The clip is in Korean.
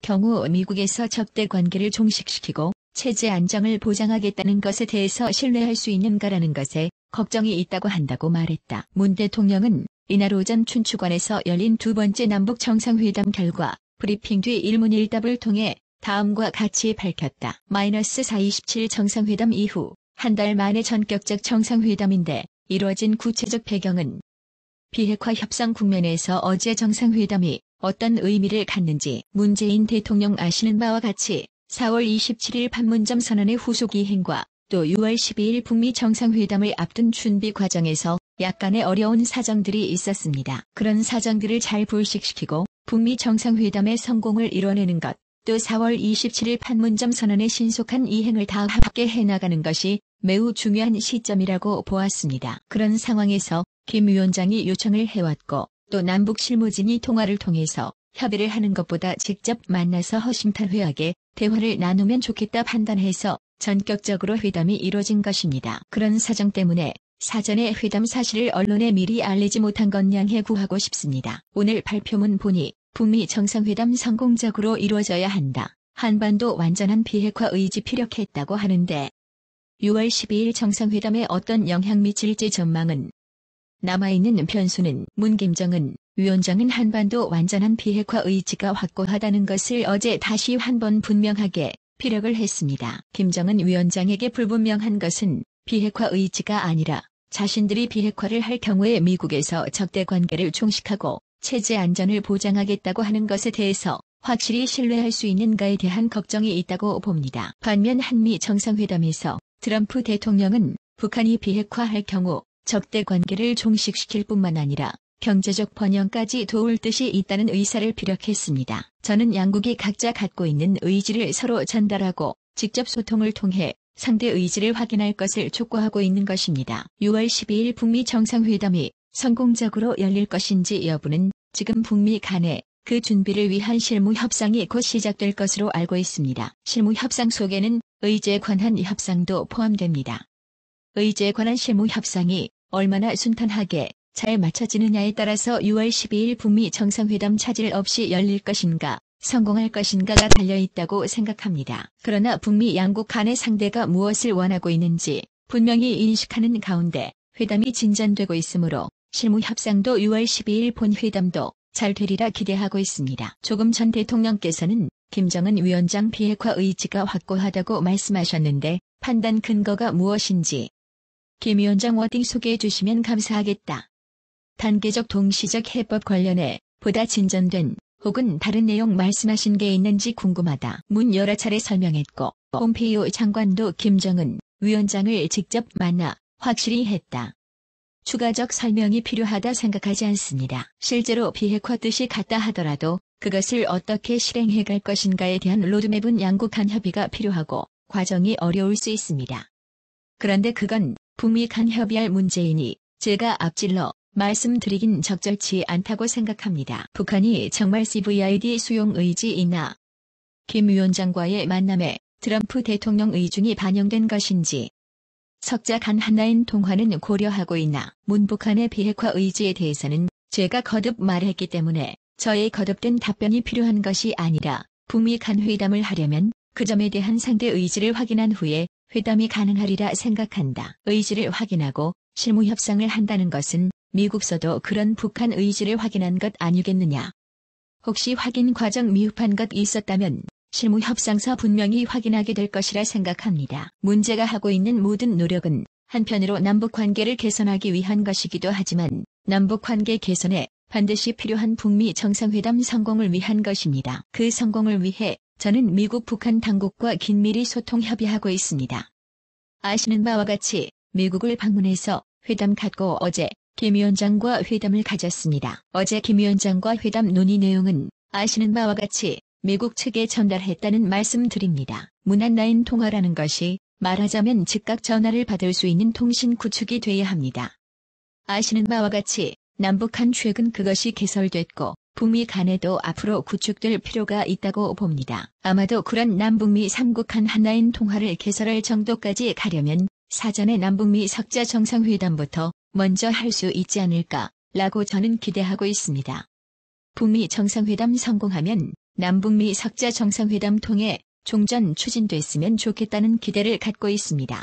경우 미국에서 적대 관계를 종식시키고 체제 안정을 보장하겠다는 것에 대해서 신뢰할 수 있는가라는 것에 걱정이 있다고 한다고 말했다. 문 대통령은 이날 오전 춘추관에서 열린 두 번째 남북 정상회담 결과 브리핑 뒤 일문일답을 통해 다음과 같이 밝혔다. -427 정상회담 이후 한 달 만에 전격적 정상회담인데 이루어진 구체적 배경은 비핵화 협상 국면에서 어제 정상회담이 어떤 의미를 갖는지 문재인 대통령 아시는 바와 같이 4월 27일 판문점 선언의 후속 이행과 또 6월 12일 북미 정상회담을 앞둔 준비 과정에서 약간의 어려운 사정들이 있었습니다. 그런 사정들을 잘 불식시키고 북미 정상회담의 성공을 이뤄내는 것, 또 4월 27일 판문점 선언의 신속한 이행을 다 함께 해나가는 것이 매우 중요한 시점이라고 보았습니다. 그런 상황에서 김 위원장이 요청을 해왔고 또 남북 실무진이 통화를 통해서 협의를 하는 것보다 직접 만나서 허심탄회하게 대화를 나누면 좋겠다 판단해서 전격적으로 회담이 이뤄진 것입니다. 그런 사정 때문에 사전에 회담 사실을 언론에 미리 알리지 못한 건 양해 구하고 싶습니다. 오늘 발표문 보니 북미 정상회담 성공적으로 이루어져야 한다. 한반도 완전한 비핵화 의지 피력했다고 하는데 6월 12일 정상회담에 어떤 영향 미칠지 전망은 남아있는 변수는 문 김정은 위원장은 한반도 완전한 비핵화 의지가 확고하다는 것을 어제 다시 한 번 분명하게 피력을 했습니다. 김정은 위원장에게 불분명한 것은 비핵화 의지가 아니라 자신들이 비핵화를 할 경우에 미국에서 적대 관계를 종식하고 체제 안전을 보장하겠다고 하는 것에 대해서 확실히 신뢰할 수 있는가에 대한 걱정이 있다고 봅니다. 반면 한미 정상회담에서 트럼프 대통령은 북한이 비핵화할 경우 적대 관계를 종식시킬 뿐만 아니라 경제적 번영까지 도울 뜻이 있다는 의사를 피력했습니다. 저는 양국이 각자 갖고 있는 의지를 서로 전달하고 직접 소통을 통해 상대 의지를 확인할 것을 촉구하고 있는 것입니다. 6월 12일 북미 정상회담이 성공적으로 열릴 것인지 여부는 지금 북미 간에 그 준비를 위한 실무 협상이 곧 시작될 것으로 알고 있습니다. 실무 협상 속에는 의제에 관한 협상도 포함됩니다. 의제에 관한 실무 협상이 얼마나 순탄하게 잘 맞춰지느냐에 따라서 6월 12일 북미 정상회담 차질 없이 열릴 것인가, 성공할 것인가가 달려있다고 생각합니다. 그러나 북미 양국 간의 상대가 무엇을 원하고 있는지 분명히 인식하는 가운데 회담이 진전되고 있으므로 실무 협상도 6월 12일 본회담도 잘 되리라 기대하고 있습니다. 조금 전 대통령께서는 김정은 위원장 비핵화 의지가 확고하다고 말씀하셨는데 판단 근거가 무엇인지 김 위원장 워딩 소개해 주시면 감사하겠다. 단계적 동시적 해법 관련해 보다 진전된 혹은 다른 내용 말씀하신 게 있는지 궁금하다. 문 여러 차례 설명했고 폼페이오 장관도 김정은 위원장을 직접 만나 확실히 했다. 추가적 설명이 필요하다 생각하지 않습니다. 실제로 비핵화 뜻이 같다 하더라도 그것을 어떻게 실행해 갈 것인가에 대한 로드맵은 양국 간 협의가 필요하고 과정이 어려울 수 있습니다. 그런데 그건 북미 간 협의할 문제이니 제가 앞질러 말씀드리긴 적절치 않다고 생각합니다. 북한이 정말 CVID 수용 의지 있나? 김 위원장과의 만남에 트럼프 대통령 의중이 반영된 것인지 석자 간 한라인 통화는 고려하고 있나? 문 북한의 비핵화 의지에 대해서는 제가 거듭 말했기 때문에 저의 거듭된 답변이 필요한 것이 아니라 북미 간 회담을 하려면 그 점에 대한 상대 의지를 확인한 후에 회담이 가능하리라 생각한다. 의지를 확인하고 실무 협상을 한다는 것은 미국서도 그런 북한 의지를 확인한 것 아니겠느냐. 혹시 확인 과정 미흡한 것 있었다면 실무 협상서 분명히 확인하게 될 것이라 생각합니다. 문제가 하고 있는 모든 노력은 한편으로 남북관계를 개선하기 위한 것이기도 하지만 남북관계 개선에 반드시 필요한 북미 정상회담 성공을 위한 것입니다. 그 성공을 위해 저는 미국 북한 당국과 긴밀히 소통 협의하고 있습니다. 아시는 바와 같이 미국을 방문해서 회담 갖고 어제 김 위원장과 회담을 가졌습니다. 어제 김 위원장과 회담 논의 내용은 아시는 바와 같이 미국 측에 전달했다는 말씀드립니다. 문한라인 통화라는 것이 말하자면 즉각 전화를 받을 수 있는 통신 구축이 돼야 합니다. 아시는 바와 같이 남북한 최근 그것이 개설됐고 북미 간에도 앞으로 구축될 필요가 있다고 봅니다. 아마도 그런 남북미 3국 간 한라인 통화를 개설할 정도까지 가려면 사전에 남북미 석자 정상회담부터 먼저 할 수 있지 않을까라고 저는 기대하고 있습니다. 북미 정상회담 성공하면 남북미 석자 정상회담 통해 종전 추진됐으면 좋겠다는 기대를 갖고 있습니다.